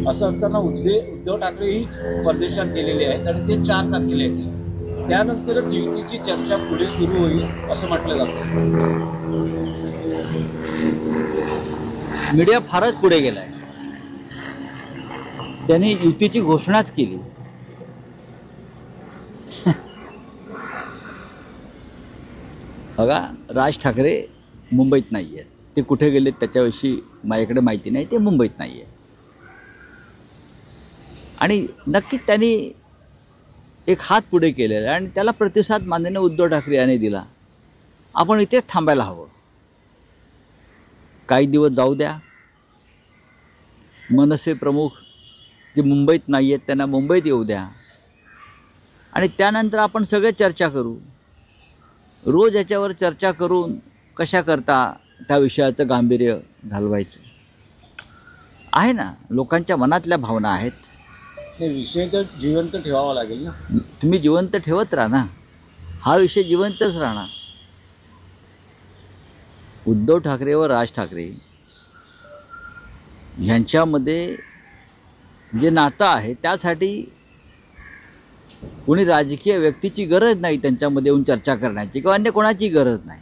असं असताना उद्धव ठाकरे ही परदेशात गेलेले आहेत आणि ते 4 तारखेला येतील. त्यानंतरच युतीची चर्चा पुढे सुरू होईल असं म्हटलं जातं. मीडिया फारच पुढे गेलाय. त्यांनी युतीची घोषणाच केली. बघा, राज ठाकरे मुंबईत नाही आहेत. ते कुठे गेले त्याच्याविषयी माझ्याकडे माहिती नाही. ते मुंबईत नाही आहे आणि नक्कीच त्यांनी एक हात पुढे केलेला आहे आणि त्याला प्रतिसाद माननीय उद्धव ठाकरे यांनी दिला. आपण इथेच थांबायला हवं. काही दिवस जाऊ द्या. मनसे प्रमुख जे मुंबईत नाही आहेत त्यांना मुंबईत येऊ द्या आणि त्यानंतर आपण सगळे चर्चा करू. रोज याच्यावर चर्चा करून कशा करता त्या विषयाचं गांभीर्य घालवायचं आहे ना. लोकांच्या मनातल्या भावना आहेत. हे विषय तर जिवंत ठेवावा लागेल ना. तुम्ही जिवंत ठेवत राहा ना. हा विषय जिवंतच राहणार. उद्धव ठाकरे व राज ठाकरे ह्यांच्यामध्ये जे नातं आहे त्यासाठी कोणी राजकीय व्यक्तीची गरज नाही त्यांच्यामध्ये येऊन चर्चा करण्याची किंवा अन्य कोणाची गरज नाही.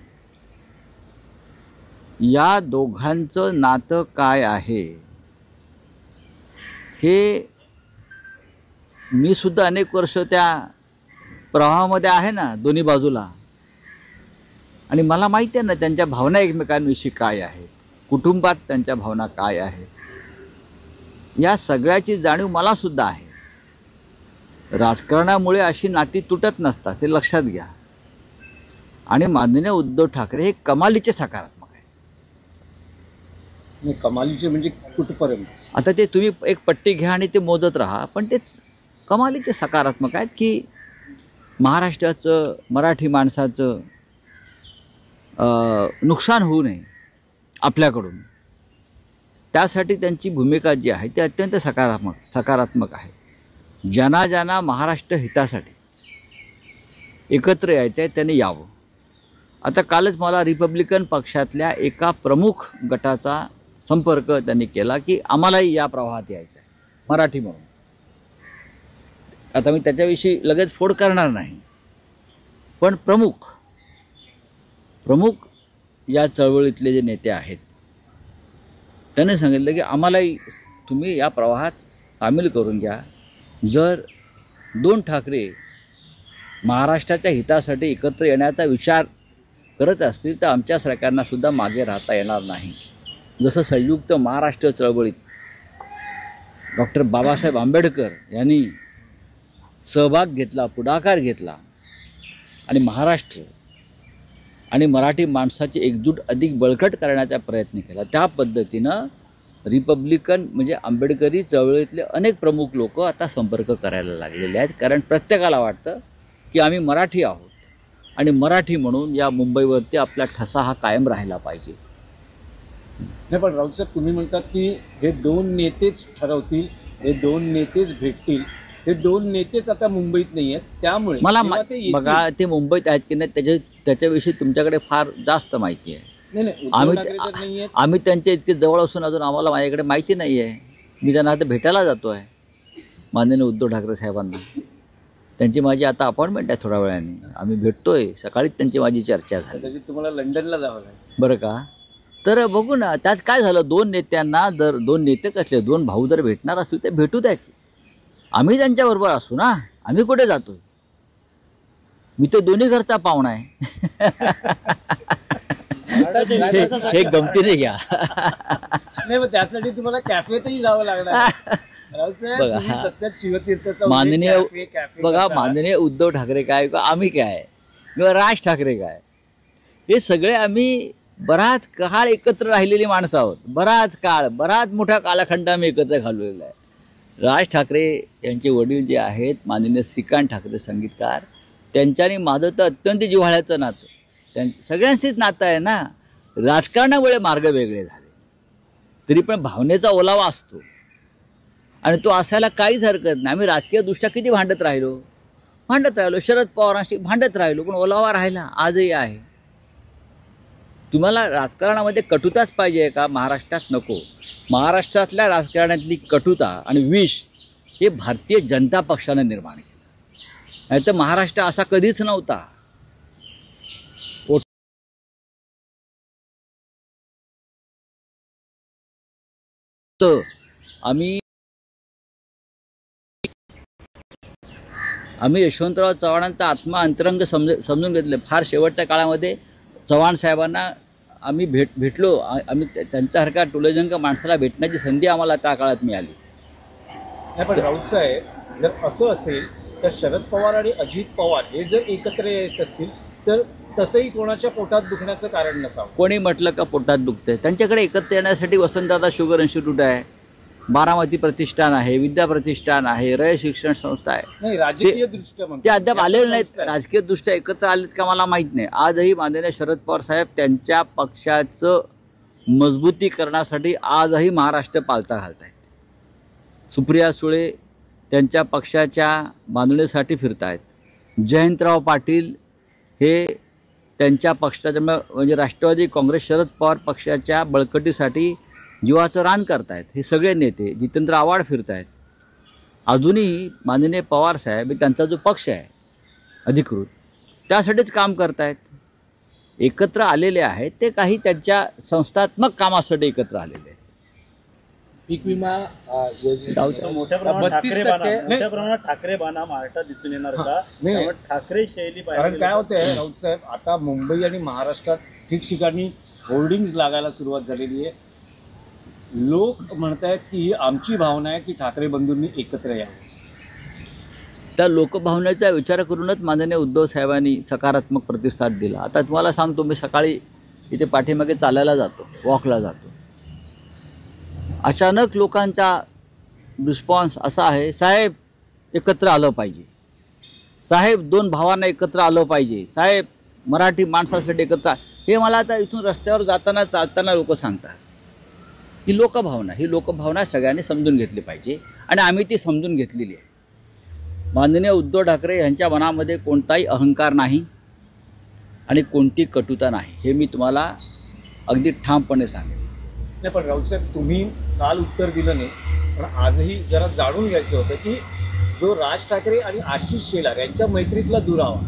या दोघांचं नातं काय आहे हे मी सुद्धा अनेक वर्ष त्या प्रवाहामध्ये आहे ना, दोन्ही बाजूला. आणि मला माहिती आहे ना त्यांच्या भावना एकमेकांविषयी काय आहेत, कुटुंबात त्यांच्या भावना काय आहेत. या सगळ्याची जाणीव मला सुद्धा आहे. राजकारणामुळे अशी नाती तुटत नसतात, हे लक्षात घ्या. आणि माननीय उद्धव ठाकरे हे कमालीचे सकारात्मक आहे. कमालीचे म्हणजे कुठपर्यंत? आता ते तुम्ही एक पट्टी घ्या आणि ते मोजत राहा, पण ते कमालीचे सकारात्मक आहेत की महाराष्ट्राचं, मराठी माणसाचं नुकसान होऊ नये आपल्याकडून, त्यासाठी त्यांची भूमिका जी आहे ती अत्यंत सकारात्मक आहे. ज्यांना ज्यांना महाराष्ट्र हितासाठी एकत्र यायचं आहे त्यांनी यावं. आता कालच मला रिपब्लिकन पक्षातल्या एका प्रमुख गटाचा संपर्क त्यांनी केला की आम्हालाही या प्रवाहात यायचं आहे मराठी म्हणून. आता मी त्याच्याविषयी लगेच फोड करणार नाही, पण प्रमुख या चळवळीतले जे नेते आहेत त्यांनी सांगितलं की आम्हालाही तुम्ही या प्रवाहात सामील करून घ्या. जर 2 ठाकरे महाराष्ट्राच्या हितासाठी एकत्र येण्याचा विचार करत असतील तर आमच्या सरकारनासुद्धा मागे राहता येणार नाही. जसं संयुक्त महाराष्ट्र चळवळीत डॉक्टर बाबासाहेब आंबेडकर यांनी सहभाग घेतला, पुढाकार घेतला आणि महाराष्ट्र आणि मराठी माणसाची एकजूट अधिक बळकट करण्याचा प्रयत्न केला, त्या पद्धतीनं रिपब्लिकन म्हणजे आंबेडकरी चळवळीतले अनेक प्रमुख लोक आता संपर्क करायला लागलेले आहेत. कारण प्रत्येकाला वाटतं की आम्ही मराठी आहोत आणि मराठी म्हणून या मुंबईवरती आपला ठसा हा कायम राहिला पाहिजे. नाही, पण राऊत साहेब तुम्ही म्हणतात की हे 2 नेतेच ठरवतील, हे 2 नेतेच भेटतील. हे 2 नेतेच आता मुंबईत नाही आहेत, त्यामुळे मला बघा ते मुंबईत आहेत की नाही त्याच्याविषयी तुमच्याकडे फार जास्त माहिती आहे. आम्ही त्यांच्या इतके जवळ असून अजून आम्हाला माझ्याकडे माहिती नाही आहे. मी त्यांना आता भेटायला जातो आहे माननीय उद्धव ठाकरे साहेबांना. त्यांची माझी आता अपॉइंटमेंट आहे थोड्या वेळाने. आम्ही भेटतोय. सकाळीच त्यांची माझी चर्चा झाली. तुम्हाला लंडनला जावं लागेल बरं का. तर बघू ना त्यात काय झालं. 2 नेत्यांना जर 2 नेते कसले 2 भाऊ जर भेटणार असतील तर भेटू द्या की. आम्ही त्यांच्याबरोबर असू ना. आम्ही कुठे जातोय. मी तर दोन्ही घरचा पाहुणा आहे. हे गमतीने घ्या. नाही, मग त्यासाठी तुम्हाला कॅफेतही जावं लागणार. माननीय उद्धव ठाकरे काय किंवा आम्ही काय किंवा राज ठाकरे काय, हे सगळे आम्ही बराच काळ एकत्र राहिलेली माणसं आहोत. बराच मोठा कालखंड आम्ही एकत्र घालवलेला आहे. राज ठाकरे यांचे वडील जे आहेत माननीय श्रीकांत ठाकरे संगीतकार, त्यांच्यानी माझं तर अत्यंत जिव्हाळ्याचं नातं, सगळ्यांशीच नातं आहे ना. राजकारणामुळे मार्ग वेगळे झाले तरी पण भावनेचा ओलावा असतो आणि तो असायला काहीच हरकत नाही. आम्ही राजकीयदृष्ट्या किती भांडत राहिलो, शरद पवारांशी भांडत राहिलो, पण ओलावा राहिला, आजही आहे. तुम्हाला राजकारणामध्ये कटुताच पाहिजे का? महाराष्ट्रात नको. महाराष्ट्रातल्या राजकारणातली कटुता आणि विष हे भारतीय जनता पक्षाने निर्माण केलं. नाही तर महाराष्ट्र असा कधीच नव्हता. आम्ही यशवंतराव चव्हाणांचा आत्मा अंतरंग समजून घेतले. फार शेवटच्या काळामध्ये चव्हाण साहेबांना आम्ही भेटलो. आम्ही त्यांच्यासारख्या टुलेजंग माणसाला भेटण्याची संधी आम्हाला त्या काळात मिळाली. नाही पण राऊत साहेब, जर असं असेल तर शरद पवार आणि अजित पवार हे जर एकत्र येत असतील तर तसंही कोणाच्या पोटात दुखण्याचं कारण नसावं. कोणी म्हटलं का पोटात दुखतंय? त्यांच्याकडे एकत्र येण्यासाठी वसंतदादा शुगर इन्स्टिट्यूट आहे, बारामती प्रतिष्ठान आहे, विद्या प्रतिष्ठान आहे, रय शिक्षण संस्था आहे. नाही, राजकीय दृष्ट्या ते अद्याप आलेले नाहीत. राजकीय दृष्ट्या एकत्र आलेत का मला माहीत नाही. आजही माननीय शरद पवार साहेब त्यांच्या पक्षाचं मजबूतीकरणासाठी आजही महाराष्ट्र पालथा घालत आहेत. सुप्रिया सुळे त्यांच्या पक्षाच्या बांधणीसाठी फिरत आहेत. जयंतराव पाटील हे त्यांच्या पक्षाच्या म्हणजे राष्ट्रवादी काँग्रेस शरद पवार पक्षाच्या बळकटीसाठी जीवाचं रान करतायत. हे सगळे नेते जितेंद्र आव्हाड फिरत आहेत. अजूनही माननीय पवार साहेब त्यांचा जो पक्ष आहे अधिकृत त्यासाठीच काम करतायत. एकत्र आलेले आहेत ते काही त्यांच्या संस्थात्मक कामासाठी एकत्र आलेले आहेत. पीक विमा मोठ्या प्रमाणात ठाकरे बाणा महाराष्ट्रात दिसून येणार का? ठाकरे शैली कारण काय होतंय राऊत साहेब, आता मुंबई आणि महाराष्ट्रात ठिकठिकाणी होर्डिंग्ज लागायला सुरुवात झालेली आहे. लोक म्हणतायत की ही आमची भावना आहे की ठाकरे बंधूंनी एकत्र यावं. त्या लोकभावनेचा विचार करूनच माननीय उद्धव साहेबांनी सकारात्मक प्रतिसाद दिला. आता तुम्हाला सांगतो, मी सकाळी इथे पाठीमागे चालायला जातो, वॉकला जातो. अचानक लोकांचा रिस्पॉन्स असा आहे, साहेब एकत्र आलं पाहिजे, साहेब दोन भावांना एकत्र आलं पाहिजे, साहेब मराठी माणसासाठी एकत्र. हे मला आता इथून रस्त्यावर जाताना चालताना लोक सांगतात. ही लोकभावना सगळ्यांनी समजून घेतली पाहिजे आणि आम्ही ती समजून घेतलेली आहे. माननीय उद्धव ठाकरे यांच्या मनामध्ये कोणताही अहंकार नाही आणि कोणती कटुता नाही, हे मी तुम्हाला अगदी ठामपणे सांगेन. नाही पण राऊत साहेब, तुम्ही काल उत्तर दिलं नाही, पण आजही जरा जाणून घ्यायचं होतं की जो राज ठाकरे आणि आशिष शेलार यांच्या मैत्रीतला दुरावा,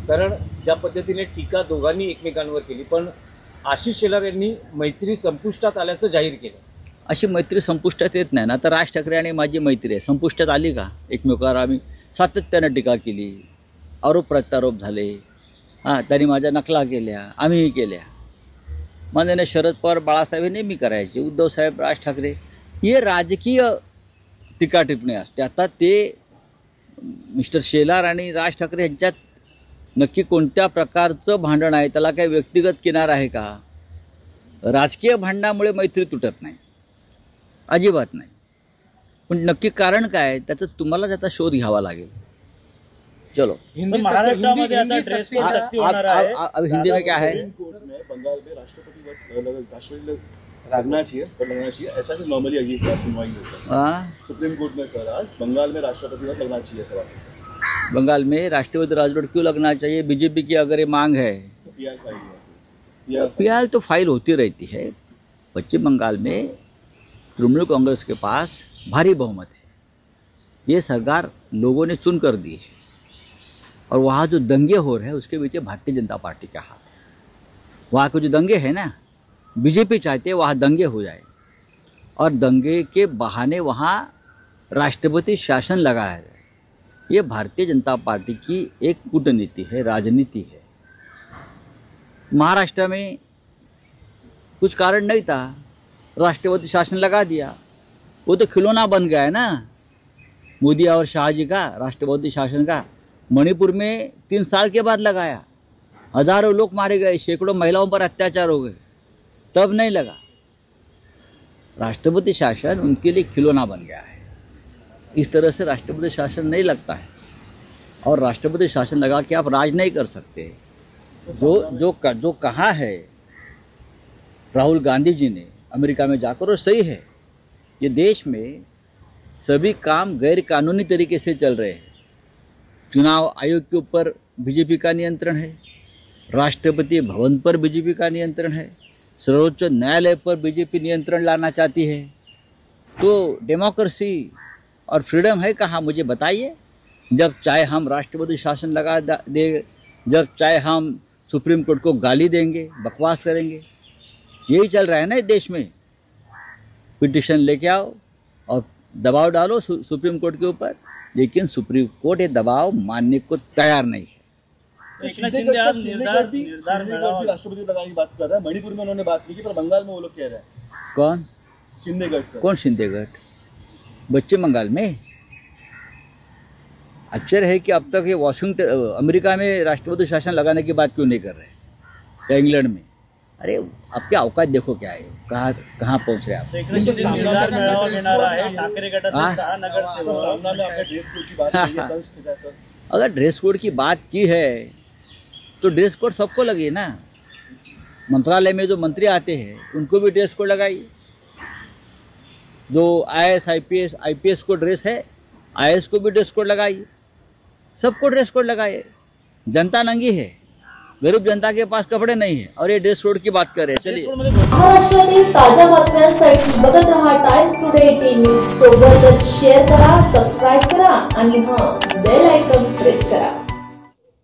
कारण ज्या पद्धतीने टीका दोघांनी एकमेकांवर केली, पण आशिष शेलार यांनी मैत्री संपुष्टात आल्याचं जाहीर केलं. अशी मैत्री संपुष्टात येत नाही ना. तर राज ठाकरे आणि माझी मैत्री आहे, संपुष्टात आली का? एकमेकावर आम्ही सातत्यानं टीका केली, आरोप प्रत्यारोप झाले, त्यांनी माझ्या नकला केल्या, आम्हीही केल्या. माननीय शरद पवार बाळासाहेब हे नेहमी करायचे, उद्धव साहेब राज ठाकरे हे राजकीय टीका टिप्पणी असते. आता ते मिस्टर शेलार आणि राज ठाकरे यांच्यात नक्की कोणत्या प्रकारचं भांडण आहे? त्याला काही व्यक्तिगत किनार आहे का? राजकीय भांडणामुळे मैत्री तुटत नाही, अजिबात नाही. पण नक्की कारण काय त्याचं तुम्हाला त्याचा शोध घ्यावा लागेल. चलो, हिंदी महाराष्ट्रामध्ये आता ड्रेस कोड सक्ती होणार आहे. हिंदी में क्या है? बंगाल में राष्ट्रपति लगना चाहिए ऐसा भी नॉर्मली अभी सुनवाई है सुप्रीम कोर्ट में सर. आज बंगाल में राष्ट्रपति वोट लगना चाहिए सर. बंगाल में राष्ट्रपति राजवट क्यों लगना चाहिए? बीजेपी की अगर ये मांग है, पीआर तो फाइल होती रहती है. पश्चिम बंगाल में तृणमूल कांग्रेस के पास भारी बहुमत है. ये सरकार लोगों ने चुन कर दी है और वहाँ जो दंगे हो रहे हैं उसके पीछे भारतीय जनता पार्टी का हाथ है. वहाँ के जो दंगे हैं ना, बीजेपी चाहते हैं वहाँ दंगे हो जाए और दंगे के बहाने वहाँ राष्ट्रपति शासन लगाया जाए. ये भारतीय जनता पार्टी की एक कूटनीति है, राजनीति है. महाराष्ट्र में कुछ कारण नहीं था, राष्ट्रपति शासन लगा दिया, वो तो खिलौना बन गया है ना मोदी और शाह जी का राष्ट्रपति शासन का. मणिपुर में 3 साल के बाद लगाया, हजारों लोग मारे गए, सैकड़ों महिलाओं पर अत्याचार हो गए, तब नहीं लगा. राष्ट्रपति शासन उनके लिए खिलौना बन गया है. इस तरह से राष्ट्रपति शासन नहीं लगता है और राष्ट्रपति शासन लगा के आप राज नहीं कर सकते. जो कहा है राहुल गांधी जी ने अमेरिका में जाकर, और सही है. ये देश में सभी काम गैर कानूनी तरीके से चल रहे हैं. चुनाव आयोग के ऊपर बीजेपी का नियंत्रण है, राष्ट्रपति भवन पर बीजेपी का नियंत्रण है, सर्वोच्च न्यायालय पर बीजेपी नियंत्रण लाना चाहती है। तो डेमोक्रेसी और फ्रीडम है कहाँ, मुझे बताइए। जब चाहे हम राष्ट्रपति शासन लगा देंगे, जब चाहे हम सुप्रीम कोर्ट को गाली देंगे, बकवास करेंगे। यही चल रहा है ना इस देश में। पिटिशन लेके आओ और दबाव डालो सुप्रीम कोर्ट के ऊपर, लेकिन सुप्रीम कोर्ट ये दबाव मानने को तैयार नहीं है। एकनाथ शिंदे आज निर्धार राष्ट्रपति लगाने की बात कर रहा है। मणिपुर में उन्होंने बात की थी, पर बंगाल में वो लोग कह रहे हैं। कौन? शिंदेगढ़ सर। कौन शिंदेगढ़? पश्चिम बंगाल में। आश्चर्य है कि अब तक ये वाशिंगटन अमेरिका में राष्ट्रपति शासन लगाने की बात क्यों नहीं कर रहे, या इंग्लैंड में। अरे आपके औकात देखो क्या है, कहाँ पहुँच रहे आप। एकनाथ शिंदे निर्धार मेळावा घेणार आहे। ठाकरे गटातील 6 नगरसेवक सामना में आपने ड्रेस कोड की बात की है, तंज खींचा है सर। अगर ड्रेस कोड की बात की है तो ड्रेस कोड सबको लगे ना। मंत्रालय में जो मंत्री आते हैं उनको भी ड्रेस कोड लगाइए। जो IAS IPS को ड्रेस है, IAS को भी ड्रेस कोड लगाइए। सबको ड्रेस कोड लगाइए। जनता नंगी है, गरीब जनता के पास कपड़े नहीं है और ये ड्रेस कोड की बात कर रहे हैं। चलिए, महाराष्ट्रातील ताज्या बातम्यांसाठी बघत रहा टाइम्स टुडे 18 न्यूज। सोबतच शेअर करा, सबस्क्राईब करा आणि बेल आयकॉन प्रेस करा।